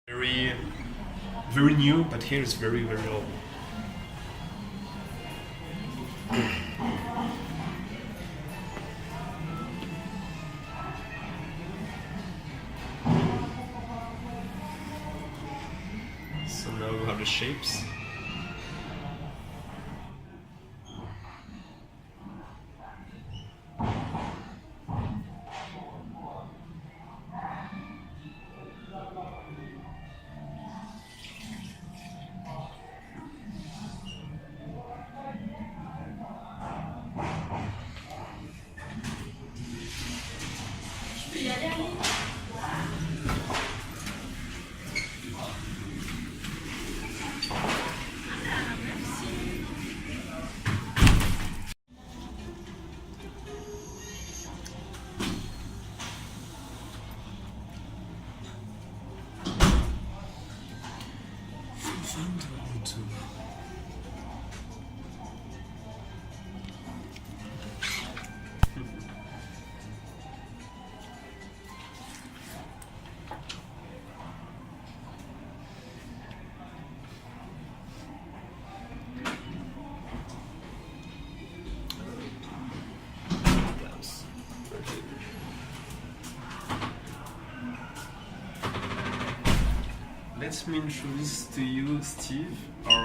Very, very new, but here is very, very old. So now we have the shapes. Let me introduce to you Steve, our